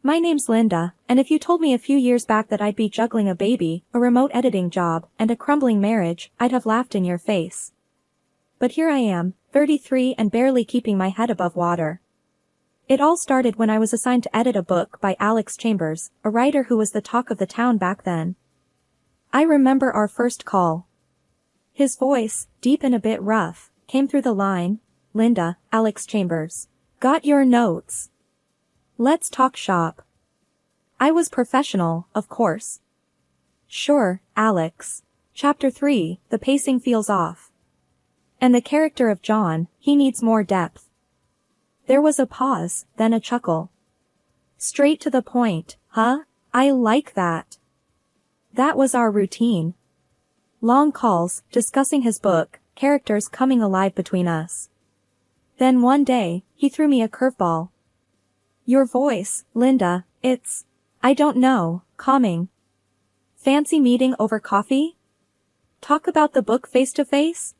My name's Linda, and if you told me a few years back that I'd be juggling a baby, a remote editing job, and a crumbling marriage, I'd have laughed in your face. But here I am, 33 and barely keeping my head above water. It all started when I was assigned to edit a book by Alex Chambers, a writer who was the talk of the town back then. I remember our first call. His voice, deep and a bit rough, came through the line, "Linda, Alex Chambers. Got your notes? Let's talk shop." I was professional, of course. "Sure, Alex. Chapter 3, the pacing feels off. And the character of John, he needs more depth." There was a pause, then a chuckle. "Straight to the point, huh? I like that." That was our routine. Long calls, discussing his book, characters coming alive between us. Then one day, he threw me a curveball. "Your voice, Linda, I don't know, calming. Fancy meeting over coffee? Talk about the book face to face?"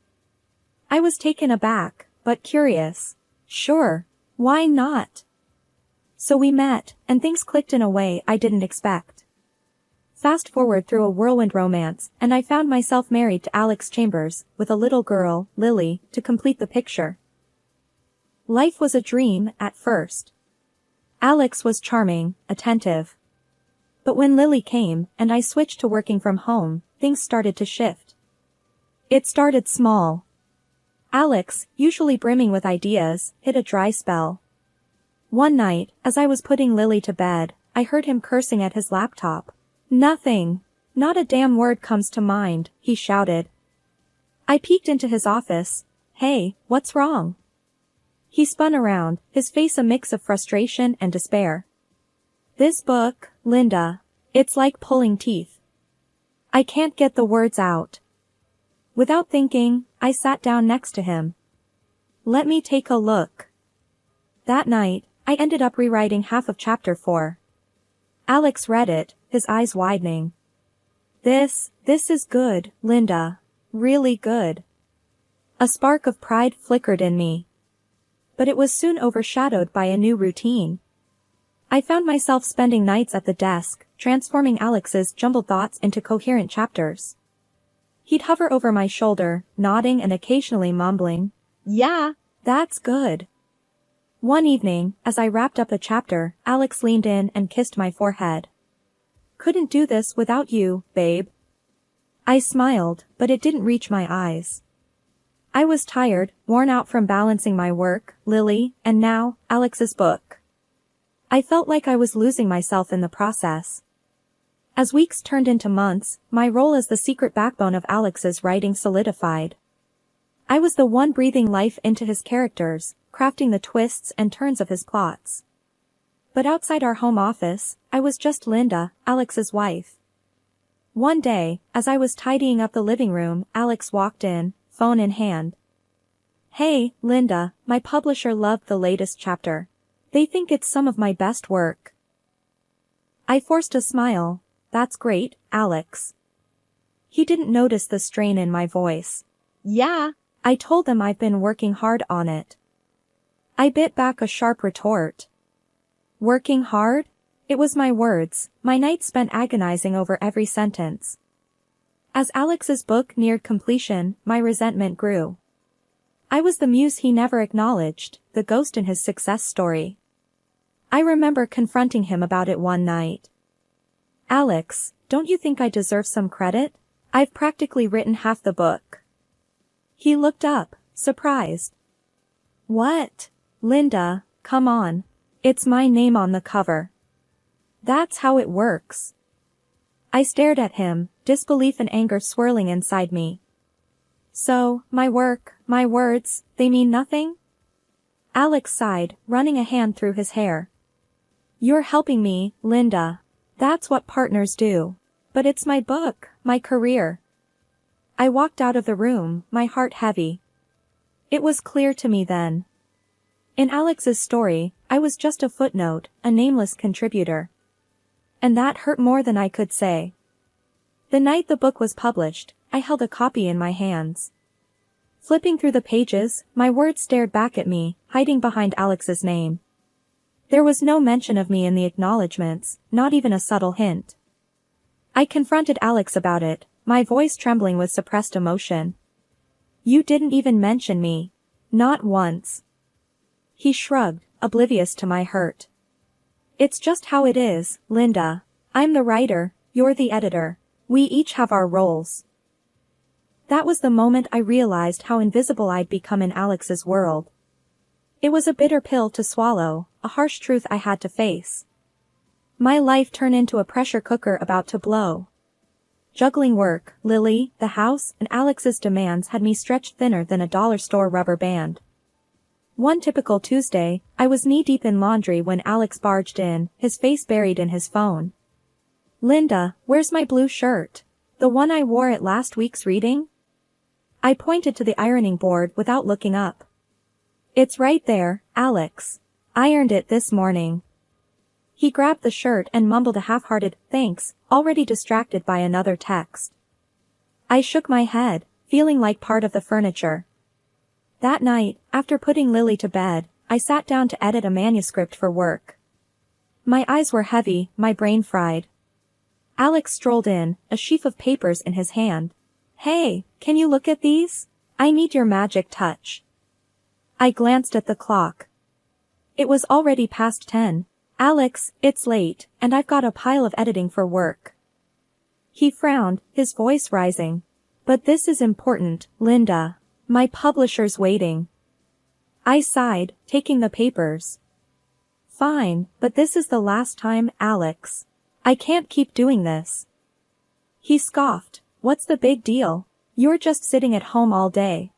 I was taken aback, but curious. Sure, why not? So we met, and things clicked in a way I didn't expect. Fast forward through a whirlwind romance, and I found myself married to Alex Chambers, with a little girl, Lily, to complete the picture. Life was a dream, at first. Alex was charming, attentive. But when Lily came, and I switched to working from home, things started to shift. It started small. Alex, usually brimming with ideas, hit a dry spell. One night, as I was putting Lily to bed, I heard him cursing at his laptop. "Nothing. Not a damn word comes to mind," he shouted. I peeked into his office. "Hey, what's wrong?" He spun around, his face a mix of frustration and despair. "This book, Linda. It's like pulling teeth. I can't get the words out." Without thinking, I sat down next to him. "Let me take a look." That night, I ended up rewriting half of chapter 4. Alex read it, his eyes widening. This is good, Linda. Really good." A spark of pride flickered in me. But it was soon overshadowed by a new routine. I found myself spending nights at the desk, transforming Alex's jumbled thoughts into coherent chapters. He'd hover over my shoulder, nodding and occasionally mumbling, "Yeah, that's good." One evening, as I wrapped up a chapter, Alex leaned in and kissed my forehead. "Couldn't do this without you, babe." I smiled, but it didn't reach my eyes. I was tired, worn out from balancing my work, Lily, and now, Alex's book. I felt like I was losing myself in the process. As weeks turned into months, my role as the secret backbone of Alex's writing solidified. I was the one breathing life into his characters, crafting the twists and turns of his plots. But outside our home office, I was just Linda, Alex's wife. One day, as I was tidying up the living room, Alex walked in, phone in hand. "Hey, Linda, my publisher loved the latest chapter. They think it's some of my best work." I forced a smile. "That's great, Alex." He didn't notice the strain in my voice. "Yeah." I told them I've been working hard on it. I bit back a sharp retort. Working hard? It was my words, my nights spent agonizing over every sentence. As Alex's book neared completion, my resentment grew. I was the muse he never acknowledged, the ghost in his success story. I remember confronting him about it one night. "Alex, don't you think I deserve some credit? I've practically written half the book." He looked up, surprised. "What? Linda, come on. It's my name on the cover. That's how it works." I stared at him, disbelief and anger swirling inside me. "So, my work, my words, they mean nothing?" Alex sighed, running a hand through his hair. "You're helping me, Linda. That's what partners do. But it's my book, my career." I walked out of the room, my heart heavy. It was clear to me then. In Alex's story, I was just a footnote, a nameless contributor. And that hurt more than I could say. The night the book was published, I held a copy in my hands. Flipping through the pages, my words stared back at me, hiding behind Alex's name. There was no mention of me in the acknowledgements, not even a subtle hint. I confronted Alex about it, my voice trembling with suppressed emotion. You didn't even mention me. Not once. He shrugged, oblivious to my hurt. It's just how it is, Linda. I'm the writer, you're the editor. We each have our roles. That was the moment I realized how invisible I'd become in Alex's world. It was a bitter pill to swallow, a harsh truth I had to face. My life turned into a pressure cooker about to blow. Juggling work, Lily, the house, and Alex's demands had me stretched thinner than a dollar store rubber band. One typical Tuesday, I was knee-deep in laundry when Alex barged in, his face buried in his phone. Linda, where's my blue shirt? The one I wore at last week's reading? I pointed to the ironing board without looking up. It's right there, Alex. Ironed it this morning. He grabbed the shirt and mumbled a half-hearted, thanks, already distracted by another text. I shook my head, feeling like part of the furniture. That night, after putting Lily to bed, I sat down to edit a manuscript for work. My eyes were heavy, my brain fried. Alex strolled in, a sheaf of papers in his hand. Hey, can you look at these? I need your magic touch. I glanced at the clock. It was already past 10. Alex, it's late, and I've got a pile of editing for work. He frowned, his voice rising. But this is important, Linda. My publisher's waiting. I sighed, taking the papers. Fine, but this is the last time, Alex. I can't keep doing this. He scoffed. What's the big deal? You're just sitting at home all day.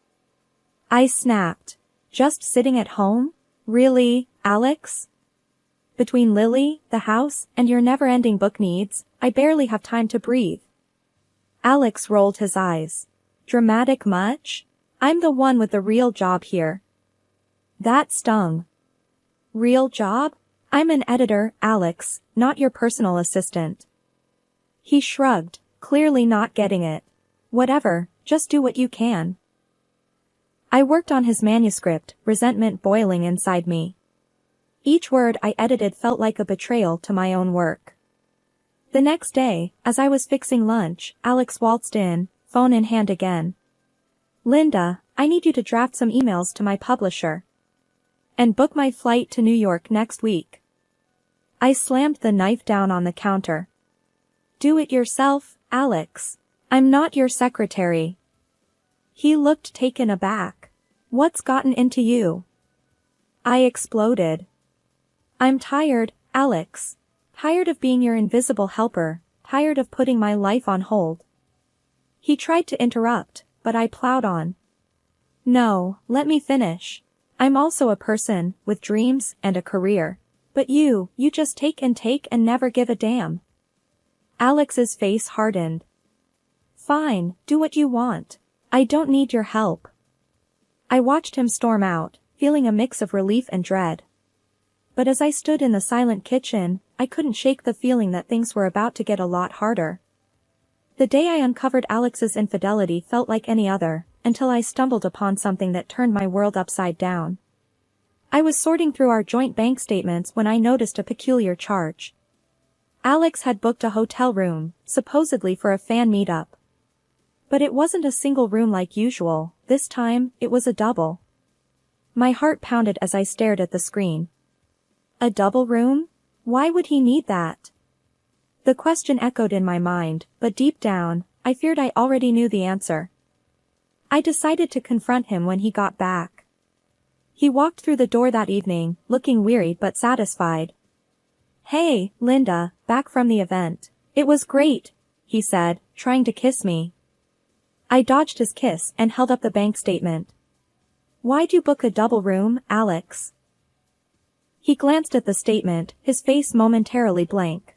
I snapped. Just sitting at home? Really, Alex? Between Lily, the house, and your never-ending book needs, I barely have time to breathe. Alex rolled his eyes. Dramatic much? I'm the one with the real job here. That stung. Real job? I'm an editor, Alex, not your personal assistant. He shrugged, clearly not getting it. Whatever, just do what you can. I worked on his manuscript, resentment boiling inside me. Each word I edited felt like a betrayal to my own work. The next day, as I was fixing lunch, Alex waltzed in, phone in hand again. Linda, I need you to draft some emails to my publisher. And book my flight to New York next week. I slammed the knife down on the counter. Do it yourself, Alex. I'm not your secretary. He looked taken aback. What's gotten into you? I exploded. I'm tired, Alex. Tired of being your invisible helper, tired of putting my life on hold. He tried to interrupt, but I plowed on. No, let me finish. I'm also a person, with dreams and a career. But you just take and never give a damn. Alex's face hardened. Fine, do what you want. I don't need your help. I watched him storm out, feeling a mix of relief and dread. But as I stood in the silent kitchen, I couldn't shake the feeling that things were about to get a lot harder. The day I uncovered Alex's infidelity felt like any other, until I stumbled upon something that turned my world upside down. I was sorting through our joint bank statements when I noticed a peculiar charge. Alex had booked a hotel room, supposedly for a fan meetup. But it wasn't a single room like usual, this time, it was a double. My heart pounded as I stared at the screen. A double room? Why would he need that? The question echoed in my mind, but deep down, I feared I already knew the answer. I decided to confront him when he got back. He walked through the door that evening, looking weary but satisfied. Hey, Linda, back from the event. It was great, he said, trying to kiss me. I dodged his kiss and held up the bank statement. Why'd you book a double room, Alex? He glanced at the statement, his face momentarily blank.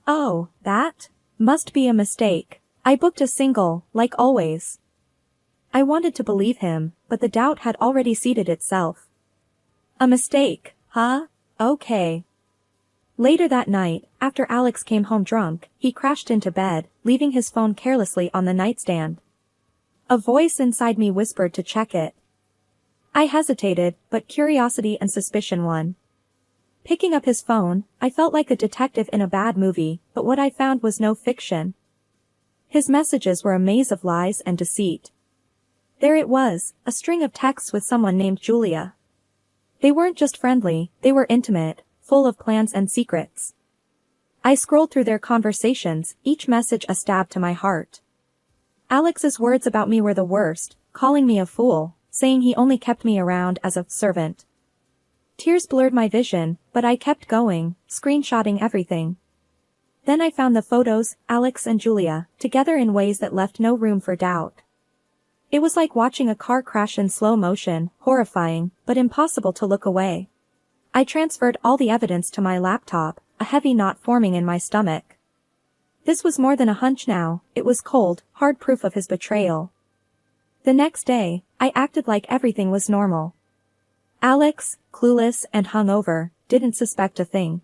Oh, that? Must be a mistake. I booked a single, like always. I wanted to believe him, but the doubt had already seated itself. A mistake, huh? Okay. Later that night, after Alex came home drunk, he crashed into bed, leaving his phone carelessly on the nightstand. A voice inside me whispered to check it. I hesitated, but curiosity and suspicion won. Picking up his phone, I felt like a detective in a bad movie, but what I found was no fiction. His messages were a maze of lies and deceit. There it was, a string of texts with someone named Julia. They weren't just friendly, they were intimate, full of plans and secrets. I scrolled through their conversations, each message a stab to my heart. Alex's words about me were the worst, calling me a fool, saying he only kept me around as a servant. Tears blurred my vision, but I kept going, screenshotting everything. Then I found the photos, Alex and Julia, together in ways that left no room for doubt. It was like watching a car crash in slow motion, horrifying, but impossible to look away. I transferred all the evidence to my laptop, a heavy knot forming in my stomach. This was more than a hunch now, it was cold, hard proof of his betrayal. The next day, I acted like everything was normal. Alex, clueless and hungover, didn't suspect a thing.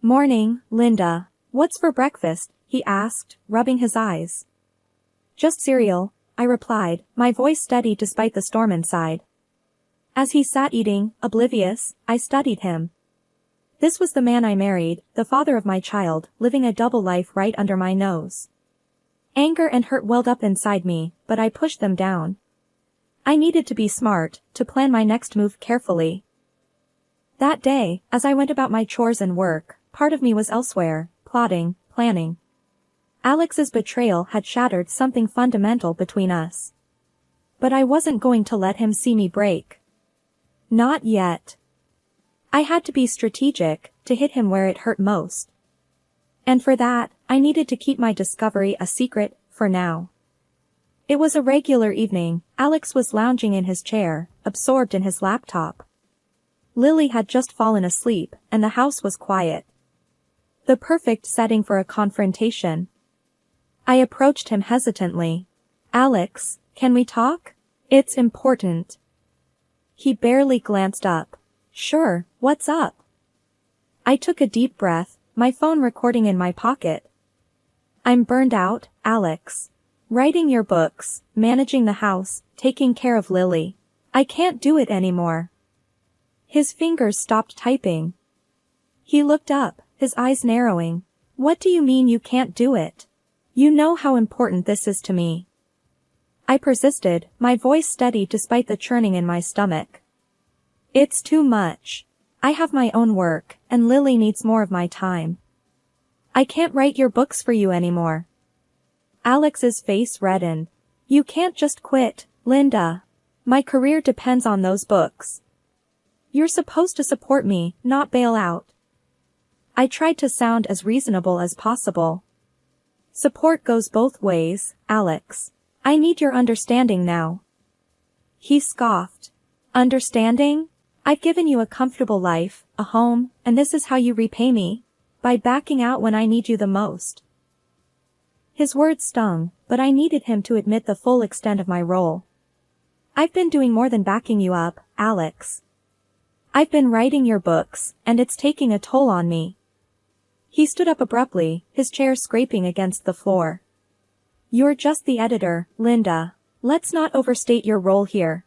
"Morning, Linda. What's for breakfast?" he asked, rubbing his eyes. "Just cereal," I replied, my voice steady despite the storm inside. As he sat eating, oblivious, I studied him. This was the man I married, the father of my child, living a double life right under my nose. Anger and hurt welled up inside me, but I pushed them down. I needed to be smart, to plan my next move carefully. That day, as I went about my chores and work, part of me was elsewhere, plotting, planning. Alex's betrayal had shattered something fundamental between us. But I wasn't going to let him see me break. Not yet. I had to be strategic, to hit him where it hurt most. And for that, I needed to keep my discovery a secret, for now. It was a regular evening, Alex was lounging in his chair, absorbed in his laptop. Lily had just fallen asleep, and the house was quiet. The perfect setting for a confrontation. I approached him hesitantly. "Alex, can we talk? It's important." He barely glanced up. "Sure, what's up?" I took a deep breath, my phone recording in my pocket. "I'm burned out, Alex. Writing your books, managing the house, taking care of Lily. I can't do it anymore." His fingers stopped typing. He looked up, his eyes narrowing. "What do you mean you can't do it? You know how important this is to me." I persisted, my voice steady despite the churning in my stomach. "It's too much. I have my own work, and Lily needs more of my time. I can't write your books for you anymore." Alex's face reddened. "You can't just quit, Linda. My career depends on those books. You're supposed to support me, not bail out." I tried to sound as reasonable as possible. "Support goes both ways, Alex. I need your understanding now." He scoffed. "Understanding? I've given you a comfortable life, a home, and this is how you repay me? By backing out when I need you the most." His words stung, but I needed him to admit the full extent of my role. "I've been doing more than backing you up, Alex. I've been writing your books, and it's taking a toll on me." He stood up abruptly, his chair scraping against the floor. "You're just the editor, Linda. Let's not overstate your role here."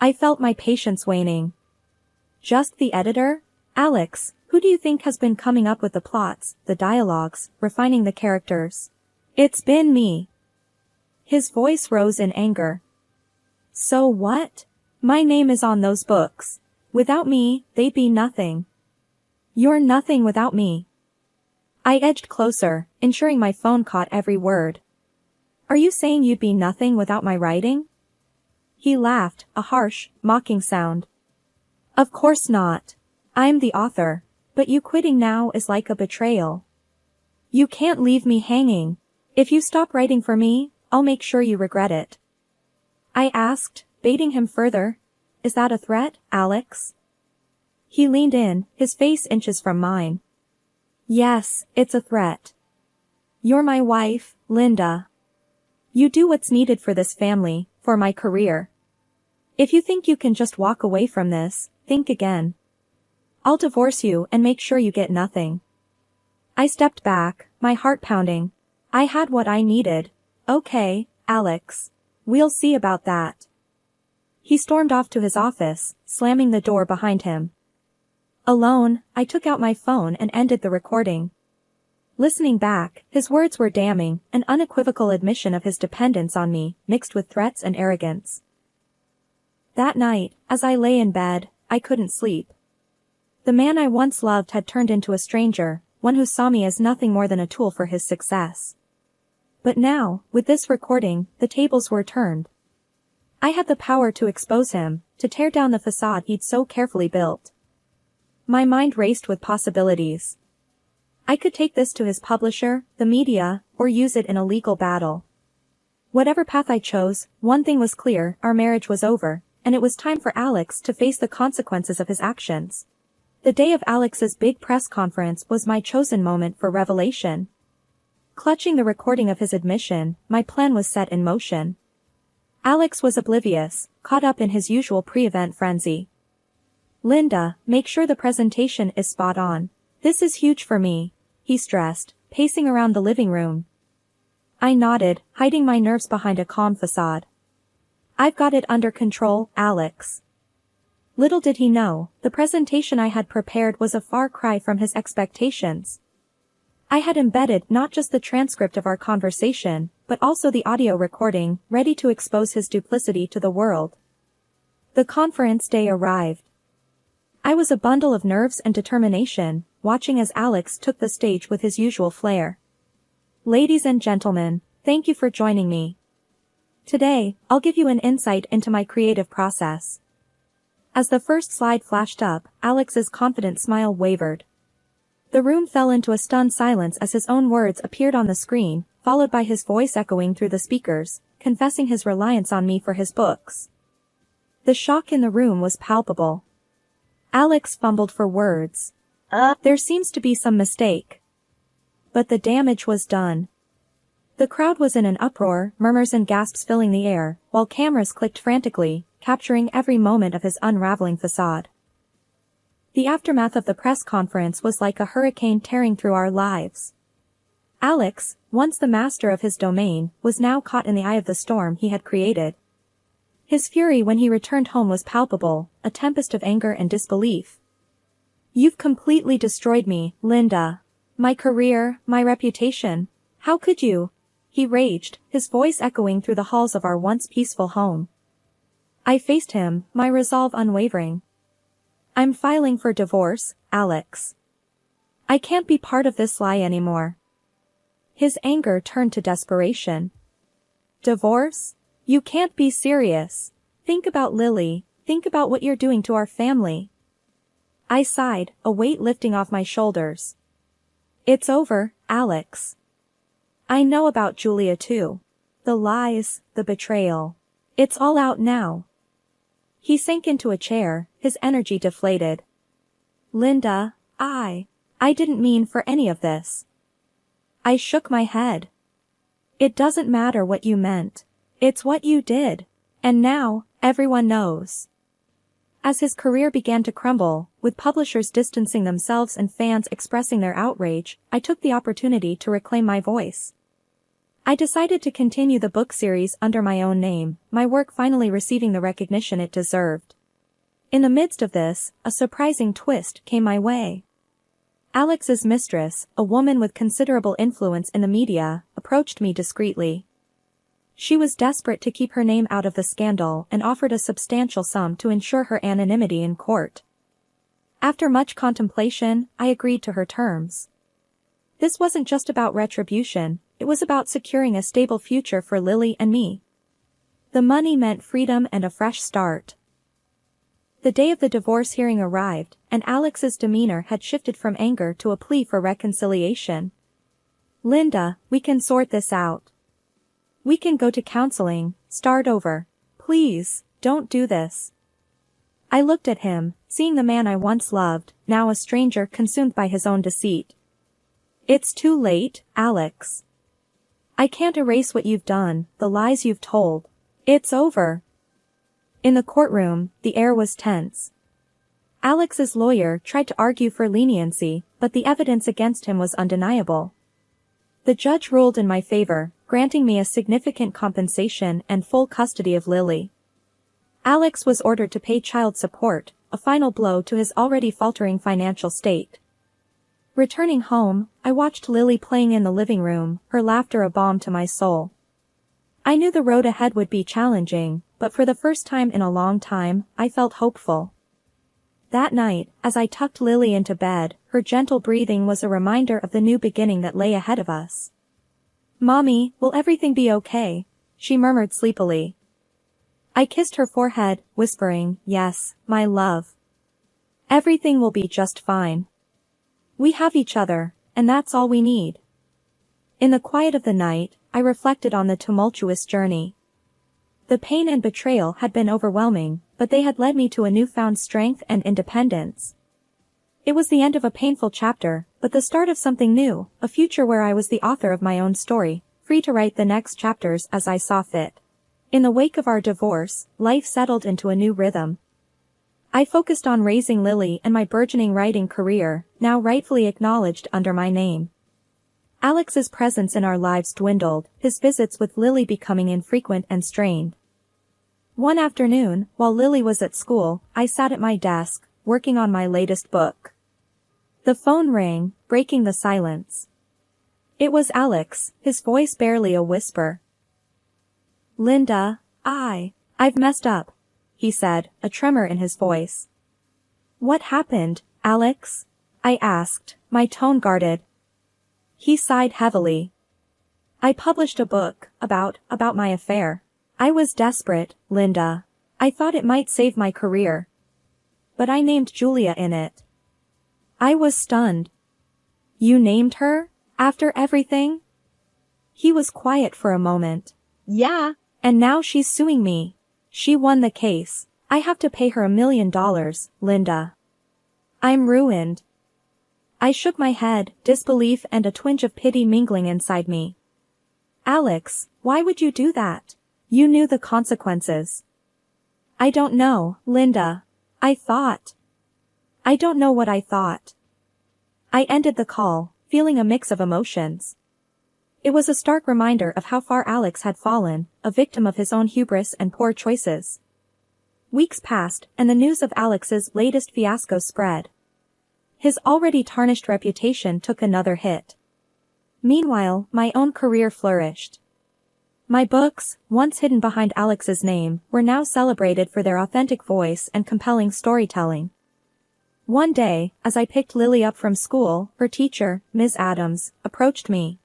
I felt my patience waning. "Just the editor? Alex, who do you think has been coming up with the plots, the dialogues, refining the characters? It's been me." His voice rose in anger. "So what? My name is on those books. Without me, they'd be nothing. You're nothing without me." I edged closer, ensuring my phone caught every word. "Are you saying you'd be nothing without my writing?" He laughed, a harsh, mocking sound. "Of course not. I'm the author, but you quitting now is like a betrayal. You can't leave me hanging. If you stop writing for me, I'll make sure you regret it." I asked, baiting him further. "Is that a threat, Alex?" He leaned in, his face inches from mine. "Yes, it's a threat. You're my wife, Linda. You do what's needed for this family, for my career. If you think you can just walk away from this, think again. I'll divorce you and make sure you get nothing." I stepped back, my heart pounding. I had what I needed. "Okay, Alex. We'll see about that." He stormed off to his office, slamming the door behind him. Alone, I took out my phone and ended the recording. Listening back, his words were damning, an unequivocal admission of his dependence on me, mixed with threats and arrogance. That night, as I lay in bed, I couldn't sleep. The man I once loved had turned into a stranger, one who saw me as nothing more than a tool for his success. But now, with this recording, the tables were turned. I had the power to expose him, to tear down the facade he'd so carefully built. My mind raced with possibilities. I could take this to his publisher, the media, or use it in a legal battle. Whatever path I chose, one thing was clear: our marriage was over, and it was time for Alex to face the consequences of his actions. The day of Alex's big press conference was my chosen moment for revelation. Clutching the recording of his admission, my plan was set in motion. Alex was oblivious, caught up in his usual pre-event frenzy. "Linda, make sure the presentation is spot on. This is huge for me," he stressed, pacing around the living room. I nodded, hiding my nerves behind a calm facade. "I've got it under control, Alex." Little did he know, the presentation I had prepared was a far cry from his expectations. I had embedded not just the transcript of our conversation, but also the audio recording, ready to expose his duplicity to the world. The conference day arrived. I was a bundle of nerves and determination, watching as Alex took the stage with his usual flair. "Ladies and gentlemen, thank you for joining me. Today, I'll give you an insight into my creative process." As the first slide flashed up, Alex's confident smile wavered. The room fell into a stunned silence as his own words appeared on the screen, followed by his voice echoing through the speakers, confessing his reliance on me for his books. The shock in the room was palpable. Alex fumbled for words. There seems to be some mistake." But the damage was done. The crowd was in an uproar, murmurs and gasps filling the air, while cameras clicked frantically, capturing every moment of his unraveling facade. The aftermath of the press conference was like a hurricane tearing through our lives. Alex, once the master of his domain, was now caught in the eye of the storm he had created. His fury when he returned home was palpable, a tempest of anger and disbelief. "You've completely destroyed me, Linda. My career, my reputation. How could you?" he raged, his voice echoing through the halls of our once peaceful home. I faced him, my resolve unwavering. "I'm filing for divorce, Alex. I can't be part of this lie anymore." His anger turned to desperation. "Divorce? You can't be serious. Think about Lily, think about what you're doing to our family." I sighed, a weight lifting off my shoulders. "It's over, Alex. I know about Julia too. The lies, the betrayal. It's all out now." He sank into a chair, his energy deflated. "Linda, I didn't mean for any of this." I shook my head. "It doesn't matter what you meant. It's what you did. And now, everyone knows." As his career began to crumble, with publishers distancing themselves and fans expressing their outrage, I took the opportunity to reclaim my voice. I decided to continue the book series under my own name, my work finally receiving the recognition it deserved. In the midst of this, a surprising twist came my way. Alex's mistress, a woman with considerable influence in the media, approached me discreetly. She was desperate to keep her name out of the scandal and offered a substantial sum to ensure her anonymity in court. After much contemplation, I agreed to her terms. This wasn't just about retribution, it was about securing a stable future for Lily and me. The money meant freedom and a fresh start. The day of the divorce hearing arrived, and Alex's demeanor had shifted from anger to a plea for reconciliation. "Linda, we can sort this out. We can go to counseling, start over. Please, don't do this." I looked at him, seeing the man I once loved, now a stranger consumed by his own deceit. "It's too late, Alex. I can't erase what you've done, the lies you've told. It's over." In the courtroom, the air was tense. Alex's lawyer tried to argue for leniency, but the evidence against him was undeniable. The judge ruled in my favor, granting me a significant compensation and full custody of Lily. Alex was ordered to pay child support, a final blow to his already faltering financial state. Returning home, I watched Lily playing in the living room, her laughter a balm to my soul. I knew the road ahead would be challenging, but for the first time in a long time, I felt hopeful. That night, as I tucked Lily into bed, her gentle breathing was a reminder of the new beginning that lay ahead of us. "Mommy, will everything be okay?" she murmured sleepily. I kissed her forehead, whispering, "Yes, my love. Everything will be just fine. We have each other, and that's all we need." In the quiet of the night, I reflected on the tumultuous journey. The pain and betrayal had been overwhelming, but they had led me to a newfound strength and independence. It was the end of a painful chapter, but the start of something new, a future where I was the author of my own story, free to write the next chapters as I saw fit. In the wake of our divorce, life settled into a new rhythm. I focused on raising Lily and my burgeoning writing career, now rightfully acknowledged under my name. Alex's presence in our lives dwindled, his visits with Lily becoming infrequent and strained. One afternoon, while Lily was at school, I sat at my desk, working on my latest book. The phone rang, breaking the silence. It was Alex, his voice barely a whisper. "Linda, I've messed up," he said, a tremor in his voice. "What happened, Alex?" I asked, my tone guarded. He sighed heavily. "I published a book about my affair. I was desperate, Linda. I thought it might save my career. But I named Julia in it." I was stunned. "You named her? After everything?" He was quiet for a moment. "Yeah, and now she's suing me. She won the case. I have to pay her $1 million, Linda. I'm ruined." I shook my head, disbelief and a twinge of pity mingling inside me. "Alex, why would you do that? You knew the consequences." "I don't know, Linda. I don't know what I thought." I ended the call, feeling a mix of emotions. It was a stark reminder of how far Alex had fallen, a victim of his own hubris and poor choices. Weeks passed, and the news of Alex's latest fiasco spread. His already tarnished reputation took another hit. Meanwhile, my own career flourished. My books, once hidden behind Alex's name, were now celebrated for their authentic voice and compelling storytelling. One day, as I picked Lily up from school, her teacher, Ms. Adams, approached me.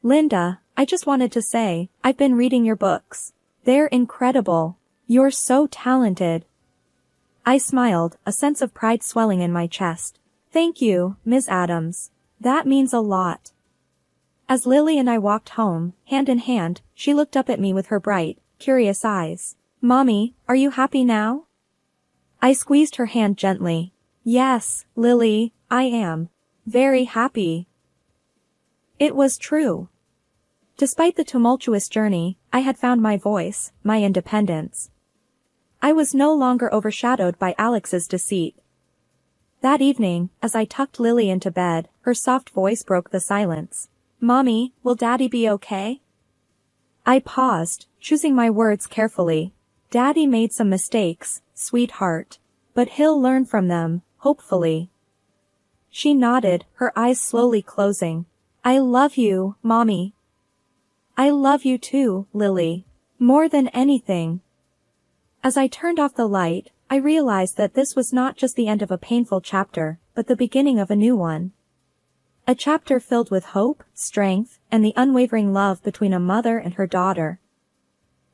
"Linda, I just wanted to say, I've been reading your books. They're incredible. You're so talented." I smiled, a sense of pride swelling in my chest. "Thank you, Ms. Adams. That means a lot." As Lily and I walked home, hand in hand, she looked up at me with her bright, curious eyes. "Mommy, are you happy now?" I squeezed her hand gently. "Yes, Lily, I am. Very happy." It was true. Despite the tumultuous journey, I had found my voice, my independence. I was no longer overshadowed by Alex's deceit. That evening, as I tucked Lily into bed, her soft voice broke the silence. "Mommy, will Daddy be okay?" I paused, choosing my words carefully. "Daddy made some mistakes, sweetheart. But he'll learn from them, hopefully." She nodded, her eyes slowly closing. "I love you, Mommy." "I love you too, Lily. More than anything." As I turned off the light, I realized that this was not just the end of a painful chapter, but the beginning of a new one. A chapter filled with hope, strength, and the unwavering love between a mother and her daughter.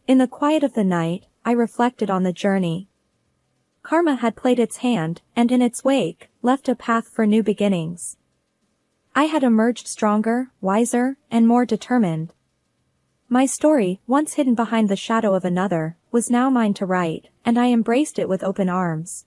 In the quiet of the night, I reflected on the journey. Karma had played its hand, and in its wake, left a path for new beginnings. I had emerged stronger, wiser, and more determined. My story, once hidden behind the shadow of another, was now mine to write, and I embraced it with open arms.